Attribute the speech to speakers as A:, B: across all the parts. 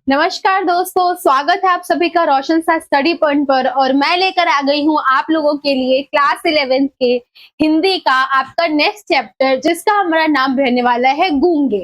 A: नमस्कार दोस्तों, स्वागत है आप सभी का रोशन सा स्टडी पॉइंट पर। और मैं लेकर आ गई हूँ आप लोगों के लिए क्लास 11th के हिंदी का आपका नेक्स्ट चैप्टर, जिसका हमारा नाम रहने वाला है गूंगे।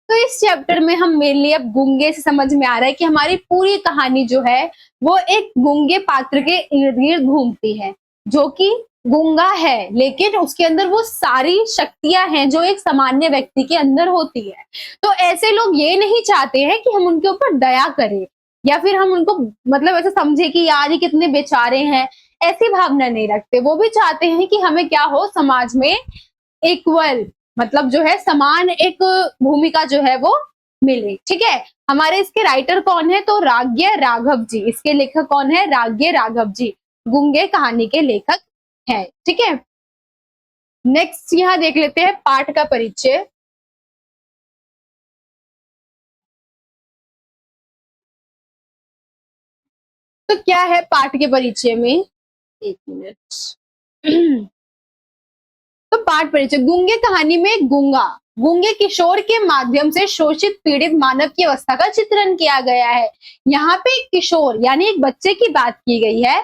A: तो इस चैप्टर में हम मेनली अब गूंगे से समझ में आ रहा है कि हमारी पूरी कहानी जो है वो एक गूंगे पात्र के इर्द गिर्द घूमती है, जो कि गूंगा है लेकिन उसके अंदर वो सारी शक्तियां हैं जो एक सामान्य व्यक्ति के अंदर होती है। तो ऐसे लोग ये नहीं चाहते हैं कि हम उनके ऊपर दया करें या फिर हम उनको मतलब ऐसा समझे कि यार ये कितने बेचारे हैं, ऐसी भावना नहीं रखते। वो भी चाहते हैं कि हमें क्या हो, समाज में इक्वल मतलब जो है समान एक भूमिका जो है वो मिले। ठीक है, हमारे इसके राइटर कौन है? तो राग्य राघव जी। इसके लेखक कौन है? राग्य राघव जी गूंगे कहानी के लेखक है। ठीक है, नेक्स्ट यहाँ देख लेते हैं पाठ का परिचय। तो क्या है पाठ के परिचय में? एक मिनट। तो पाठ परिचय। गूंगे कहानी में गूंगे किशोर के माध्यम से शोषित पीड़ित मानव की अवस्था का चित्रण किया गया है। यहाँ पे एक किशोर यानी एक बच्चे की बात की गई है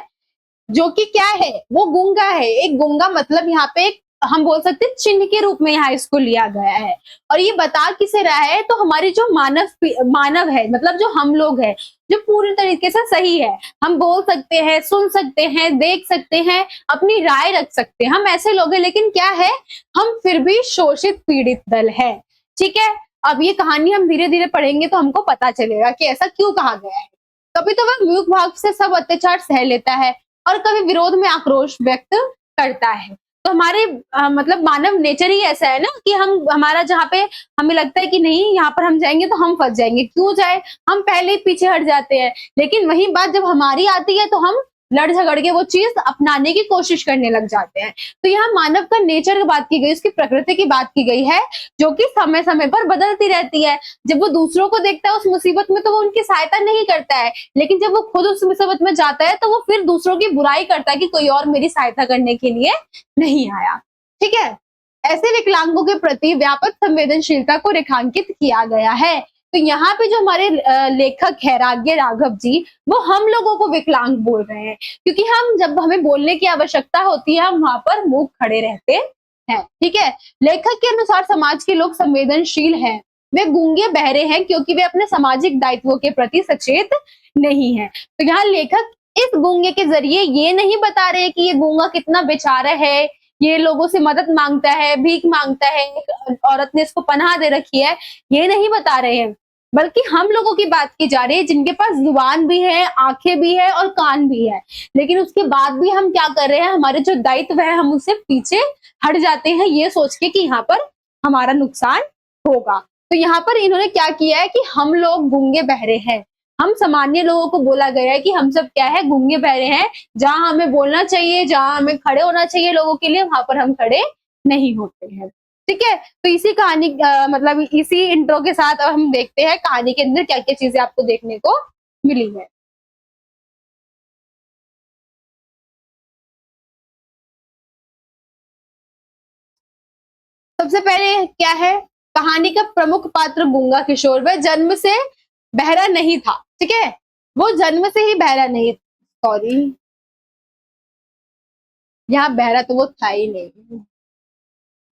A: जो कि क्या है, वो गूंगा है। एक गूंगा मतलब यहाँ पे एक हम बोल सकते हैं चिन्ह के रूप में यहाँ इसको लिया गया है। और ये बता किसे रहा है? तो हमारी जो मानव है, मतलब जो हम लोग हैं, जो पूरी तरीके से सही है, हम बोल सकते हैं, सुन सकते हैं, देख सकते हैं, अपनी राय रख सकते हैं, हम ऐसे लोग हैं। लेकिन क्या है, हम फिर भी शोषित पीड़ित दल है। ठीक है, अब ये कहानी हम धीरे धीरे पढ़ेंगे तो हमको पता चलेगा कि ऐसा क्यों कहा गया है। कभी तो वह मूक भाव से सब अत्याचार सह लेता है और कभी विरोध में आक्रोश व्यक्त करता है। तो हमारे मतलब मानव नेचर ही ऐसा है ना कि हम हमारा जहाँ पे हमें लगता है कि नहीं यहाँ पर हम जाएंगे तो हम फंस जाएंगे, क्यों जाए, हम पहले ही पीछे हट जाते हैं। लेकिन वही बात जब हमारी आती है तो हम लड़ झगड़ के वो चीज अपनाने की कोशिश करने लग जाते हैं। तो यहाँ मानव का नेचर की बात की गई, उसकी प्रकृति की बात की गई है, जो कि समय समय पर बदलती रहती है। जब वो दूसरों को देखता है उस मुसीबत में तो वो उनकी सहायता नहीं करता है, लेकिन जब वो खुद उस मुसीबत में जाता है तो वो फिर दूसरों की बुराई करता है कि कोई और मेरी सहायता करने के लिए नहीं आया। ठीक है, ऐसे विकलांगों के प्रति व्यापक संवेदनशीलता को रेखांकित किया गया है। तो यहाँ पे जो हमारे लेखक है राग्य राघव जी, वो हम लोगों को विकलांग बोल रहे हैं, क्योंकि हम जब हमें बोलने की आवश्यकता होती है हम वहां पर मूक खड़े रहते हैं। ठीक है, लेखक के अनुसार समाज के लोग संवेदनशील हैं, वे गूंगे बहरे हैं क्योंकि वे अपने सामाजिक दायित्वों के प्रति सचेत नहीं है। तो यहाँ लेखक इस गूंगे के जरिए ये नहीं बता रहे कि ये गूंगा कितना बेचारा है, ये लोगों से मदद मांगता है, भीख मांगता है, औरत ने इसको पनाह दे रखी है, ये नहीं बता रहे हैं। बल्कि हम लोगों की बात की जा रही है जिनके पास जुबान भी है, आंखें भी है और कान भी है, लेकिन उसके बाद भी हम क्या कर रहे हैं, हमारे जो दायित्व है हम उससे पीछे हट जाते हैं, ये सोच के कि यहाँ पर हमारा नुकसान होगा। तो यहाँ पर इन्होंने क्या किया है कि हम लोग गूंगे बहरे हैं, हम सामान्य लोगों को बोला गया है कि हम सब क्या है, गूंगे बहरे हैं। जहां हमें बोलना चाहिए, जहां हमें खड़े होना चाहिए लोगों के लिए, वहां पर हम खड़े नहीं होते हैं। ठीक है, तो इसी कहानी मतलब इसी इंट्रो के साथ अब हम देखते हैं कहानी के अंदर क्या क्या चीजें आपको देखने को मिली है। सबसे पहले क्या है, कहानी का प्रमुख पात्र गूंगा किशोर, वह जन्म से बहरा नहीं था। ठीक है, वो जन्म से ही बहरा नहीं, सॉरी यहाँ बहरा तो वो था ही नहीं,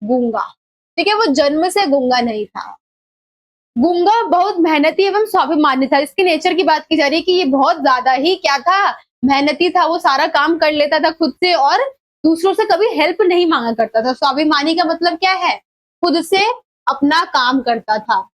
A: गूंगा। ठीक है, वो जन्म से गूंगा नहीं था। गूंगा बहुत मेहनती एवं स्वाभिमानी था। इसके नेचर की बात की जा रही है कि ये बहुत ज्यादा ही क्या था, मेहनती था। वो सारा काम कर लेता था खुद से और दूसरों से कभी हेल्प नहीं मांगा करता था। स्वाभिमानी का मतलब क्या है, खुद से अपना काम करता था।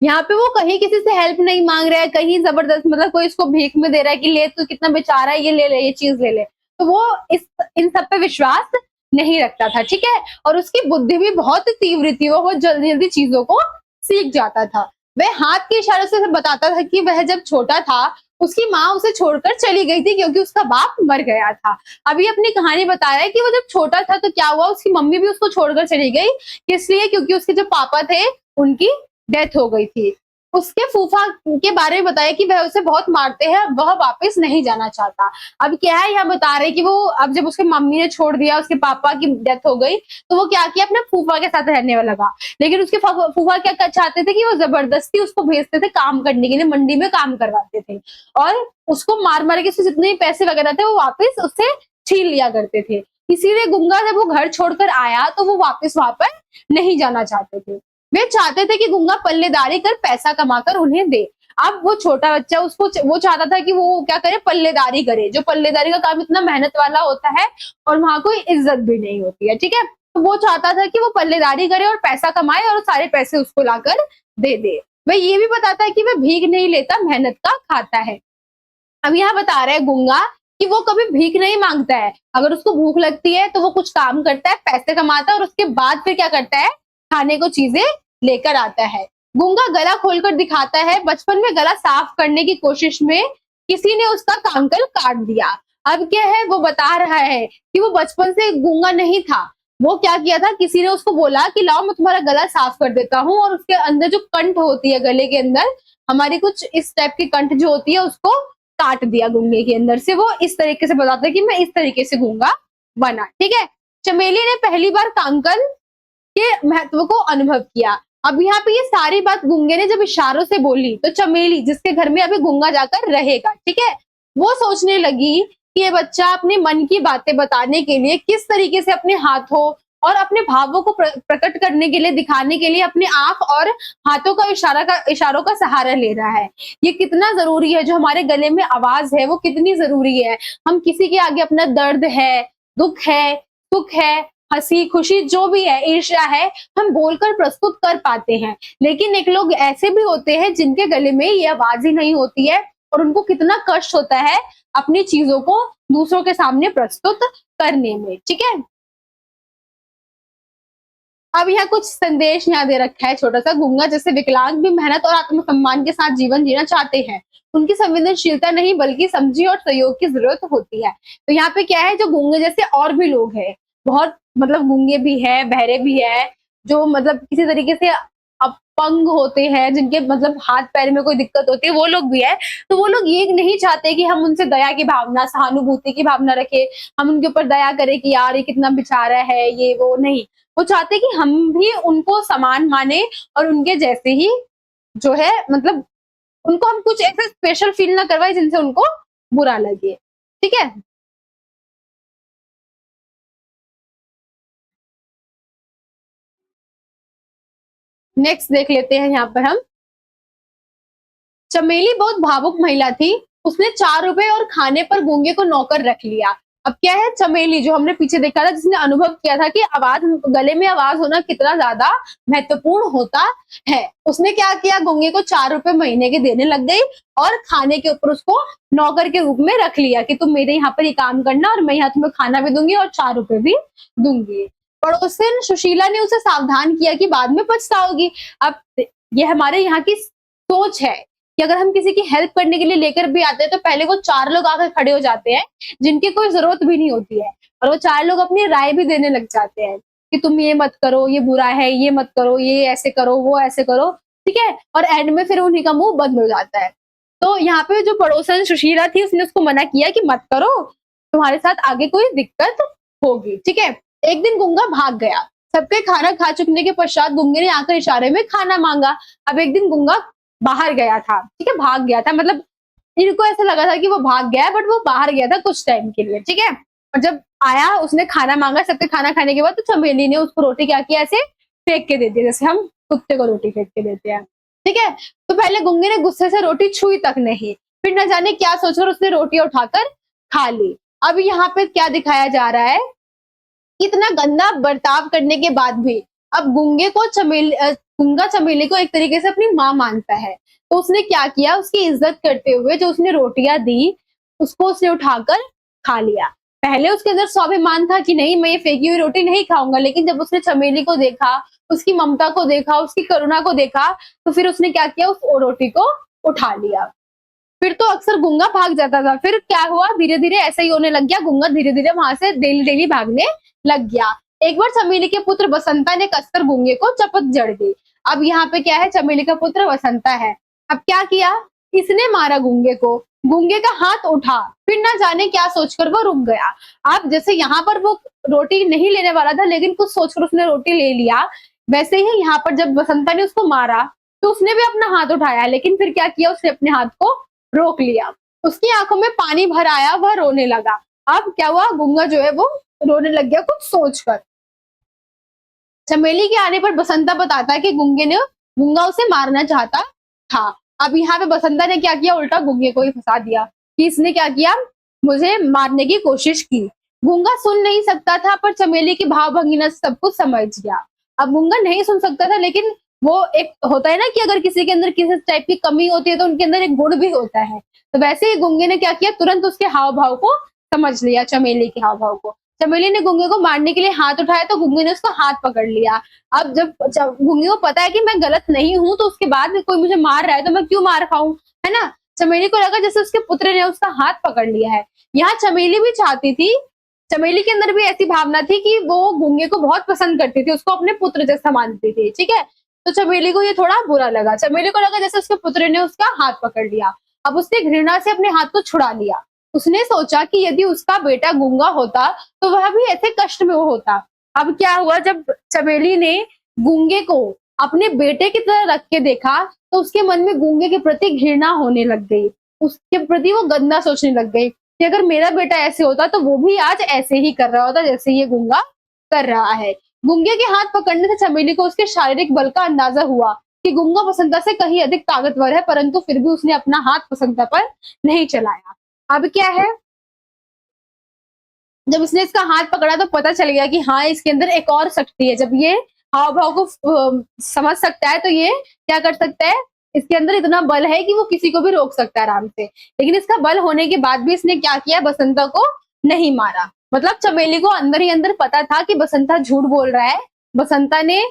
A: यहाँ पे वो कहीं किसी से हेल्प नहीं मांग रहा है, कहीं जबरदस्त मतलब कोई इसको भीख में दे रहा है कि ले तू कितना बेचारा है, ये ले ले, ये चीज ले ले, तो वो इस इन सब पे विश्वास नहीं रखता था। ठीक है, और उसकी बुद्धि भी बहुत तीव्र थी, वो बहुत जल्दी जल्दी चीजों को सीख जाता था। वह हाथ के इशारे से बताता था कि वह जब छोटा था उसकी माँ उसे छोड़कर चली गई थी क्योंकि उसका बाप मर गया था। अभी अपनी कहानी बता रहा है कि वो जब छोटा था तो क्या हुआ, उसकी मम्मी भी उसको छोड़कर चली गई, इसलिए क्योंकि उसके जो पापा थे उनकी डेथ हो गई थी। उसके फूफा के बारे में बताया कि वह उसे बहुत मारते हैं, वह वापस नहीं जाना चाहता। अब क्या है, यहाँ बता रहे कि वो अब जब उसके मम्मी ने छोड़ दिया, उसके पापा की डेथ हो गई, तो वो क्या किया, अपने फूफा के साथ रहने लगा। लेकिन उसके फूफा क्या चाहते थे कि वो जबरदस्ती उसको भेजते थे काम करने के लिए, मंडी में काम करवाते थे और उसको मार मार के उससे जितने पैसे वगैरह थे वो वापस उससे छीन लिया करते थे। इसीलिए गुंगा जब वो घर छोड़कर आया तो वो वापस वहां पर नहीं जाना चाहते थे। वे चाहते थे कि गुंगा पल्लेदारी कर पैसा कमाकर उन्हें दे। अब वो छोटा बच्चा, उसको वो चाहता था कि वो क्या करे, पल्लेदारी करे। जो पल्लेदारी का काम इतना मेहनत वाला होता है और वहां कोई इज्जत भी नहीं होती है, ठीक है। तो वो चाहता था कि वो पल्लेदारी करे और पैसा कमाए और सारे पैसे उसको लाकर दे दे। वह ये भी बताता है कि वह भीख नहीं लेता, मेहनत का खाता है। अब यहाँ बता रहे हैं गुंगा कि वो कभी भीख नहीं मांगता है। अगर उसको भूख लगती है तो वो कुछ काम करता है, पैसे कमाता है और उसके बाद फिर क्या करता है, खाने को चीजें लेकर आता है। गुंगा गला खोलकर दिखाता है, बचपन में गला साफ करने की कोशिश में किसी ने उसका कांकल काट दिया। अब क्या है, वो बता रहा है कि वो बचपन से गूंगा नहीं था। वो क्या किया था, किसी ने उसको बोला कि लाओ मैं तुम्हारा गला साफ कर देता हूँ, और उसके अंदर जो कंठ होती है गले के अंदर, हमारी कुछ इस टाइप की कंठ जो होती है उसको काट दिया गूंगे के अंदर से। वो इस तरीके से बताता है कि मैं इस तरीके से गूंगा बना, ठीक है। चमेली ने पहली बार कांकल के महत्व को अनुभव किया। अब यहाँ पे ये सारी बात गूंगे ने जब इशारों से बोली तो चमेली, जिसके घर में अभी गूंगा जाकर रहेगा, ठीक है, वो सोचने लगी कि ये बच्चा अपने मन की बातें बताने के लिए किस तरीके से अपने हाथों और अपने भावों को प्रकट करने के लिए, दिखाने के लिए अपने आंख और हाथों का इशारों का सहारा ले रहा है। ये कितना जरूरी है, जो हमारे गले में आवाज है वो कितनी जरूरी है। हम किसी के आगे अपना दर्द है, दुख है, सुख है, हंसी खुशी जो भी है, ईर्ष्या है, हम बोलकर प्रस्तुत कर पाते हैं। लेकिन एक लोग ऐसे भी होते हैं जिनके गले में ये आवाज ही नहीं होती है और उनको कितना कष्ट होता है अपनी चीजों को दूसरों के सामने प्रस्तुत करने में, ठीक है। अब यहाँ कुछ संदेश यहाँ दे रखा है छोटा सा। गूंगा जैसे विकलांग भी मेहनत और आत्मसम्मान के साथ जीवन जीना चाहते हैं। उनकी संवेदनशीलता नहीं बल्कि समझी और सहयोग की जरूरत होती है। तो यहाँ पे क्या है, जो गूंगे जैसे और भी लोग हैं, बहुत मतलब गूंगे भी है, बहरे भी है, जो मतलब किसी तरीके से अपंग होते हैं, जिनके मतलब हाथ पैर में कोई दिक्कत होती है, वो लोग भी है। तो वो लोग ये नहीं चाहते कि हम उनसे दया की भावना, सहानुभूति की भावना रखे, हम उनके ऊपर दया करें कि यार ये कितना बेचारा है, ये वो नहीं। वो चाहते कि हम भी उनको समान माने और उनके जैसे ही जो है, मतलब उनको हम कुछ ऐसा स्पेशल फील ना करवाए जिनसे उनको बुरा लगे, ठीक है। नेक्स्ट देख लेते हैं यहाँ पर हम। चमेली बहुत भावुक महिला थी। उसने 4 रुपए और खाने पर गूंगे को नौकर रख लिया। अब क्या है, चमेली जो हमने पीछे देखा था, जिसने अनुभव किया था कि आवाज, गले में आवाज होना कितना ज्यादा महत्वपूर्ण होता है, उसने क्या किया, गूंगे को 4 रुपए महीने के देने लग गई और खाने के ऊपर उसको नौकर के रूप में रख लिया कि तुम मेरे यहाँ पर ये काम करना और मैं यहाँ तुम्हें खाना भी दूंगी और 4 रुपए भी दूंगी। पड़ोसन सुशीला ने उसे सावधान किया कि बाद में पछताओगी। अब ये हमारे यहाँ की सोच है कि अगर हम किसी की हेल्प करने के लिए लेकर भी आते हैं तो पहले वो 4 लोग आकर खड़े हो जाते हैं जिनकी कोई जरूरत भी नहीं होती है, और वो 4 लोग अपनी राय भी देने लग जाते हैं कि तुम ये मत करो, ये बुरा है, ये मत करो, ये ऐसे करो, वो ऐसे करो, ठीक है। और एंड में फिर उन्हीं का मुंह बंद हो जाता है। तो यहाँ पे जो पड़ोसन सुशीला थी उसने उसको मना किया कि मत करो, तुम्हारे साथ आगे कोई दिक्कत होगी, ठीक है। एक दिन गूंगा भाग गया। सबके खाना खा चुकने के पश्चात गूंगे ने आकर इशारे में खाना मांगा। अब एक दिन गूंगा बाहर गया था, ठीक है, भाग गया था, मतलब इनको ऐसा लगा था कि वो भाग गया है, बट वो बाहर गया था कुछ टाइम के लिए, ठीक है। और जब आया उसने खाना मांगा, सबके खाना खाने के बाद तो चमेली ने उसको रोटी क्या किया, ऐसे फेंक के दे दी, जैसे हम कुत्ते को रोटी फेंक के देते हैं, ठीक है। तो पहले गुंगे ने गुस्से से रोटी छुई तक नहीं, फिर न जाने क्या सोचकर उसने रोटी उठाकर खा ली। अब यहाँ पे क्या दिखाया जा रहा है, इतना गंदा बर्ताव करने के बाद भी अब गूंगा चमेली को एक तरीके से अपनी माँ मानता है। तो उसने क्या किया, उसकी इज्जत करते हुए जो उसने रोटियां दी उसको उसने उठाकर खा लिया। पहले उसके अंदर स्वाभिमान था कि नहीं, मैं ये फेंकी हुई रोटी नहीं खाऊंगा, लेकिन जब उसने चमेली को देखा, उसकी ममता को देखा, उसकी करुणा को देखा, तो फिर उसने क्या किया, उस रोटी को उठा लिया। फिर तो अक्सर गूंगा भाग जाता था। फिर क्या हुआ, धीरे धीरे ऐसा ही होने लग गया, गूंगा धीरे धीरे वहां से डेली डेली भागने लग गया। एक बार चमेली के पुत्र बसंता ने कसकर गूंगे को चपत जड़ दी। अब यहाँ पे क्या है, चमेली का पुत्र बसंता है, अब क्या किया, इसने मारा गूंगे को, गूंगे का हाथ उठा, फिर ना जाने क्या सोचकर वो रुक गया। अब जैसे यहाँ पर वो रोटी नहीं लेने वाला था, लेकिन कुछ सोचकर उसने रोटी ले लिया, वैसे ही यहाँ पर जब बसंता ने उसको मारा तो उसने भी अपना हाथ उठाया, लेकिन फिर क्या किया, उसने अपने हाथ को रोक लिया। उसकी आंखों में पानी भर आया, वह रोने लगा। अब क्या हुआ, गूंगा जो है वो रोने लग गया कुछ सोचकर। चमेली के आने पर बसंता बताता है कि गूंगा उसे मारना चाहता था। अब यहाँ पे बसंता ने क्या किया, उल्टा गूंगे को ही फंसा दिया कि इसने क्या किया, मुझे मारने की कोशिश की। गूंगा सुन नहीं सकता था, पर चमेली की भाव भंगिमा से सब कुछ समझ गया। अब गूंगा नहीं सुन सकता था, लेकिन वो एक होता है ना कि अगर किसी के अंदर किसी टाइप की कमी होती है तो उनके अंदर एक गुण भी होता है। तो वैसे ही गूंगे ने क्या किया, तुरंत उसके हाव भाव को समझ लिया, चमेली के हाव भाव को। चमेली ने गूंगे को मारने के लिए हाथ उठाया तो गूंगे ने उसका हाथ पकड़ लिया। अब जब गूंगे को पता है कि मैं गलत नहीं हूं, तो उसके बाद में कोई मुझे मार रहा है तो मैं क्यों मार खाऊं, है ना। चमेली को लगा जैसे उसके पुत्र ने उसका हाथ पकड़ लिया है। यहाँ चमेली भी चाहती थी, चमेली के अंदर भी ऐसी भावना थी कि वो गूंगे को बहुत पसंद करती थी, उसको अपने पुत्र जैसा मानती थी, ठीक है। तो चमेली को ये थोड़ा बुरा लगा, चमेली को लगा जैसे उसके पुत्र ने उसका हाथ पकड़ लिया। अब उसने घृणा से अपने हाथ को छुड़ा लिया। उसने सोचा कि यदि उसका बेटा गूंगा होता तो वह भी ऐसे कष्ट में होता। अब क्या हुआ, जब चमेली ने गूंगे को अपने बेटे की तरह रख के देखा तो उसके मन में गूंगे के प्रति घृणा होने लग गई, उसके प्रति वो गंदा सोचने लग गई कि अगर मेरा बेटा ऐसे होता तो वो भी आज ऐसे ही कर रहा होता जैसे ये गूंगा कर रहा है। गूंगे के हाथ पकड़ने से चमेली को उसके शारीरिक बल का अंदाजा हुआ कि गूंगा बसंता से कहीं अधिक ताकतवर है, परंतु फिर भी उसने अपना हाथ बसंता पर नहीं चलाया। अब क्या है, जब उसने इसका हाथ पकड़ा तो पता चल गया कि हाँ, इसके अंदर एक और शक्ति है। जब ये हाव भाव को समझ सकता है तो ये क्या कर सकता है, इसके अंदर इतना बल है कि वो किसी को भी रोक सकता है आराम से। लेकिन इसका बल होने के बाद भी इसने क्या किया, बसंता को नहीं मारा। मतलब चमेली को अंदर ही अंदर पता था कि बसंता झूठ बोल रहा है, बसंता ने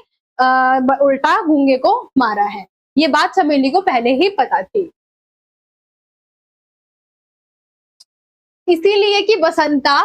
A: उल्टा गूंगे को मारा है। ये बात चमेली को पहले ही पता थी। इसीलिए कि बसंता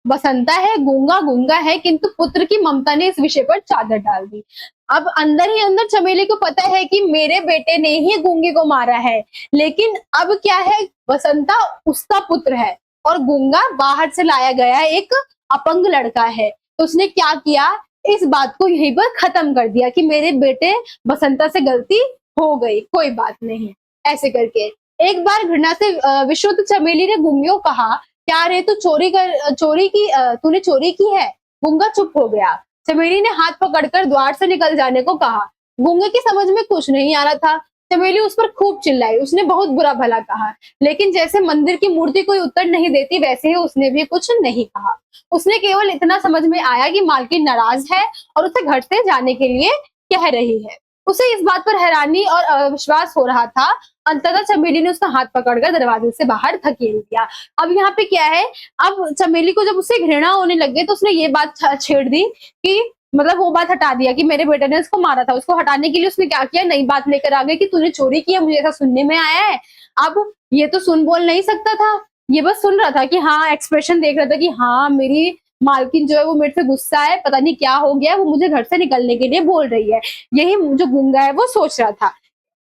A: बसंता है, गूंगा गूंगा है, किंतु पुत्र की ममता ने इस विषय पर चादर डाल दी। अब अंदर ही अंदर चमेली को पता है कि मेरे बेटे ने ही गूंगे को मारा है, लेकिन अब क्या है, बसंता उसका पुत्र है और गूंगा बाहर से लाया गया एक अपंग लड़का है। तो उसने क्या किया, इस बात को यहीं पर खत्म कर दिया कि मेरे बेटे बसंता से गलती हो गई, कोई बात नहीं, ऐसे करके। एक बार घृणा से विशुद्ध चमेली ने गूंगे को कहा, क्या रे तू तूने चोरी की है। गूंगा चुप हो गया। चमेली ने हाथ पकड़कर द्वार से निकल जाने को कहा। गूंगे की समझ में कुछ नहीं आ रहा था। चमेली उस पर खूब चिल्लाई, उसने बहुत बुरा भला कहा, लेकिन जैसे मंदिर की मूर्ति कोई उत्तर नहीं देती वैसे ही उसने भी कुछ नहीं कहा। उसने केवल इतना समझ में आया कि मालकिन नाराज है और उसे घर से जाने के लिए कह रही है। उसे इस बात पर हैरानी और अविश्वास हो रहा था। अंततः चमेली ने उसका हाथ पकड़कर दरवाजे से बाहर धकेल दिया। अब यहाँ पे क्या है, अब चमेली को जब उससे घृणा होने लग गई तो उसने ये बात छेड़ दी कि मतलब वो बात हटा दिया कि मेरे बेटे ने उसको मारा था। उसको हटाने के लिए उसने क्या किया, नई बात लेकर आ गई कि तूने चोरी की है, मुझे ऐसा सुनने में आया है। अब ये तो सुन बोल नहीं सकता था, ये बस सुन रहा था कि हाँ, एक्सप्रेशन देख रहा था कि हाँ, मेरी मालकिन जो है वो मेरे से गुस्सा है, पता नहीं क्या हो गया, वो मुझे घर से निकलने के लिए बोल रही है। यही जो गूंगा है वो सोच रहा था।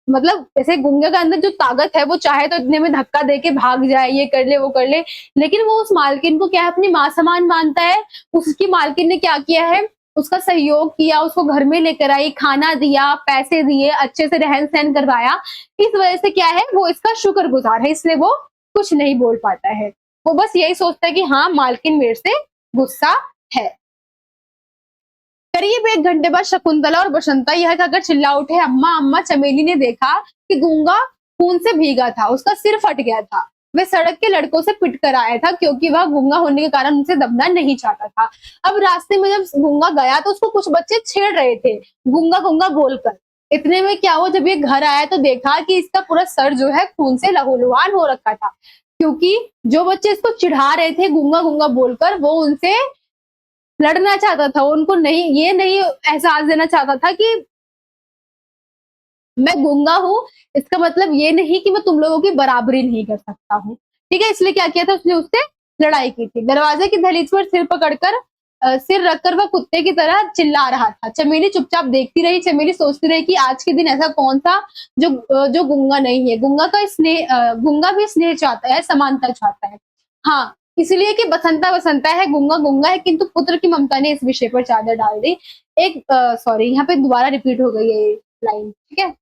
A: मतलब जैसे गूंगे के अंदर जो ताकत है वो चाहे तो इतने में धक्का देके भाग जाए, ये कर ले वो कर ले, लेकिन वो उस मालकिन को क्या है, अपनी माँ समान मानता है। उसकी मालकिन ने क्या किया है, उसका सहयोग किया, उसको घर में लेकर आई, खाना दिया, पैसे दिए, अच्छे से रहन सहन करवाया। इस वजह से क्या है, वो इसका शुक्रगुजार है, इसलिए वो कुछ नहीं बोल पाता है। वो बस यही सोचता है कि हाँ, मालकिन मेरे से गुस्सा है। करीब 1 घंटे बाद शकुंतला और बसंता यह कहकर चिल्ला उठे, अम्मा अम्मा। चमेली ने देखा कि गूंगा खून से भीगा था, उसका सिर फट गया था। वह सड़क के लड़कों से पिट कर आया था क्योंकि वह गूंगा होने के कारण उनसे दबना नहीं चाहता था। अब रास्ते में जब गूंगा गया तो उसको कुछ बच्चे छेड़ रहे थे, गूंगा गूंगा बोलकर। इतने में क्या हुआ, जब ये घर आया तो देखा कि इसका पूरा सर जो है खून से लहूलुहान हो रखा था, क्योंकि जो बच्चे इसको चिढ़ा रहे थे गूंगा गूंगा बोलकर, वो उनसे लड़ना चाहता था। उनको ये नहीं एहसास देना चाहता था कि मैं गूंगा हूँ, इसका मतलब ये नहीं कि मैं तुम लोगों की बराबरी नहीं कर सकता हूँ, ठीक है। इसलिए क्या किया था, उसने उससे लड़ाई की थी। दरवाजे की दहलीज पर सिर पकड़कर सिर रखकर वह कुत्ते की तरह चिल्ला रहा था। चमेली चुपचाप देखती रही। चमेली सोचती रही कि आज के दिन ऐसा कौन था जो गूंगा नहीं है। गूंगा भी स्नेह चाहता है, समानता चाहता है। हाँ, इसलिए कि बसंता बसंता है, गूंगा गूंगा है, किंतु पुत्र की ममता ने इस विषय पर चादर डाल दी। एक सॉरी, यहाँ पे दोबारा रिपीट हो गई है ये लाइन, ठीक है।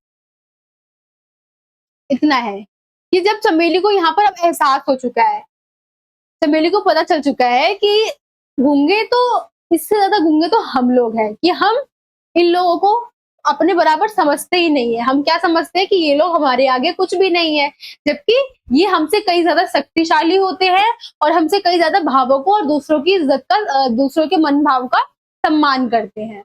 A: इतना है कि जब चमेली को यहाँ पर अब एहसास हो चुका है, चमेली को पता चल चुका है कि गूंगे तो, इससे ज्यादा गूंगे तो हम लोग हैं, कि हम इन लोगों को अपने बराबर समझते ही नहीं है। हम क्या समझते हैं कि ये लोग हमारे आगे कुछ भी नहीं है, जबकि ये हमसे कई ज्यादा शक्तिशाली होते हैं और हमसे कई ज्यादा भावों और दूसरों की इज्जत का, दूसरों के मन भाव का सम्मान करते हैं।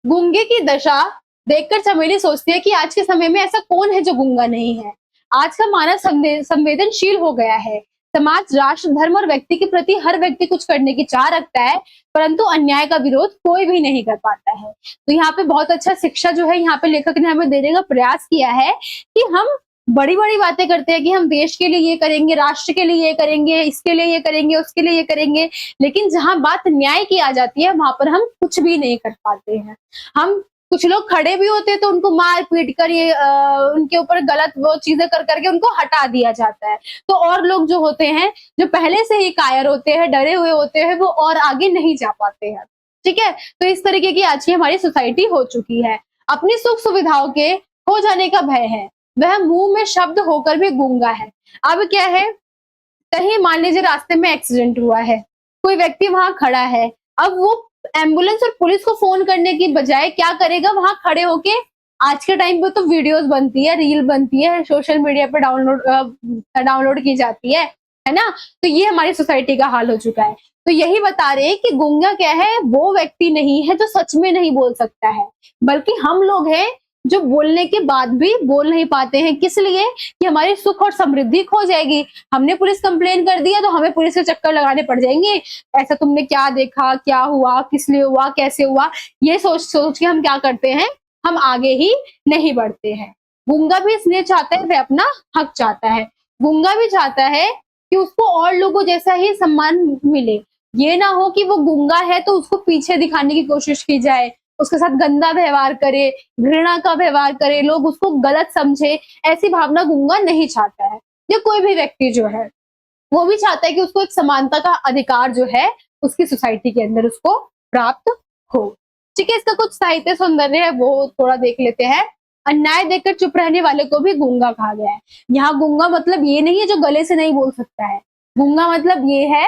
A: गूंगे की दशा देखकर चमेली सोचती है कि आज के समय में ऐसा कौन है जो गूंगा नहीं है। आज का मानव संवेदनशील हो गया है। समाज, राष्ट्र, धर्म और व्यक्ति के प्रति हर व्यक्ति कुछ करने की चाह रखता है, परंतु अन्याय का विरोध कोई भी नहीं कर पाता है। तो यहाँ पे बहुत अच्छा शिक्षा जो है यहाँ पे लेखक ने हमें देने का प्रयास किया है कि हम बड़ी बड़ी बातें करते हैं कि हम देश के लिए ये करेंगे, राष्ट्र के लिए ये करेंगे, इसके लिए ये करेंगे, उसके लिए ये करेंगे, लेकिन जहां बात न्याय की आ जाती है वहां पर हम कुछ भी नहीं कर पाते हैं। हम कुछ लोग खड़े भी होते हैं तो उनको मार पीट कर ये उनके ऊपर गलत वो चीजें कर करके उनको हटा दिया जाता है। तो और लोग जो होते हैं, जो पहले से ही कायर होते हैं, डरे हुए होते हैं, वो और आगे नहीं जा पाते हैं। ठीक है, तो इस तरीके की आज की हमारी सोसाइटी हो चुकी है। अपनी सुख सुविधाओं के खो जाने का भय है, वह मुंह में शब्द होकर भी गूंगा है। अब क्या है, कहीं मान लीजिए रास्ते में एक्सीडेंट हुआ है, कोई व्यक्ति वहां खड़ा है, अब वो एम्बुलेंस और पुलिस को फोन करने की बजाय क्या करेगा, वहां खड़े होके, आज के टाइम पे तो वीडियोस बनती है, रील बनती है, सोशल मीडिया पे डाउनलोड की जाती है ना। तो ये हमारी सोसाइटी का हाल हो चुका है। तो यही बता रहे हैं कि गूंगा क्या है, वो व्यक्ति नहीं है जो सच में नहीं बोल सकता है, बल्कि हम लोग हैं जो बोलने के बाद भी बोल नहीं पाते हैं। किस लिए? कि हमारी सुख और समृद्धि खो जाएगी। हमने पुलिस कंप्लेन कर दिया तो हमें पुलिस के चक्कर लगाने पड़ जाएंगे, ऐसा तुमने क्या देखा, क्या हुआ, किस लिए हुआ, कैसे हुआ, ये सोच सोच के हम क्या करते हैं, हम आगे ही नहीं बढ़ते हैं। गूंगा भी इसलिए चाहता है, वह अपना हक चाहता है। गूंगा भी चाहता है कि उसको और लोगों जैसा ही सम्मान मिले। ये ना हो कि वो गूंगा है तो उसको पीछे दिखाने की कोशिश की जाए, उसके साथ गंदा व्यवहार करे, घृणा का व्यवहार करे, लोग उसको गलत समझे, ऐसी भावना गूंगा नहीं चाहता है। या कोई भी व्यक्ति जो है वो भी चाहता है कि उसको एक समानता का अधिकार जो है उसकी सोसाइटी के अंदर उसको प्राप्त हो। ठीक है, इसका कुछ साहित्य सौंदर्य है वो थोड़ा देख लेते हैं। अन्याय देखकर चुप रहने वाले को भी गूंगा कहा गया है। यहाँ गूंगा मतलब ये नहीं है जो गले से नहीं बोल सकता है, गूंगा मतलब ये है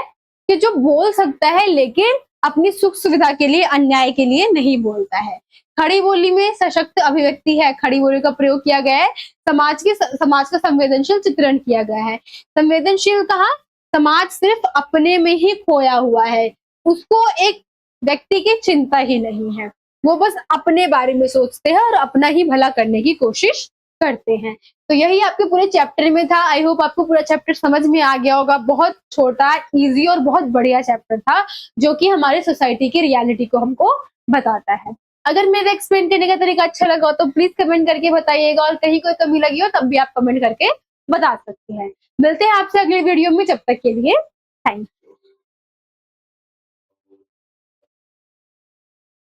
A: कि जो बोल सकता है लेकिन अपनी सुख सुविधा के लिए, अन्याय के लिए नहीं बोलता है। खड़ी बोली में सशक्त अभिव्यक्ति है, खड़ी बोली का प्रयोग किया गया है। समाज का संवेदनशील चित्रण किया गया है। संवेदनशील कहा, समाज सिर्फ अपने में ही खोया हुआ है, उसको एक व्यक्ति की चिंता ही नहीं है, वो बस अपने बारे में सोचते हैं और अपना ही भला करने की कोशिश करते हैं। तो यही आपके पूरे चैप्टर में था। आई होप आपको पूरा चैप्टर समझ में आ गया होगा। बहुत छोटा, इजी और बहुत बढ़िया चैप्टर था जो कि हमारे सोसाइटी की रियलिटी को हमको बताता है। अगर मेरे एक्सप्लेन करने का तरीका अच्छा लगा हो तो प्लीज कमेंट करके बताइएगा, और कहीं कोई कमी लगी हो तब भी आप कमेंट करके बता सकते हैं। मिलते हैं आपसे अगले वीडियो में, जब तक के लिए थैंक यू।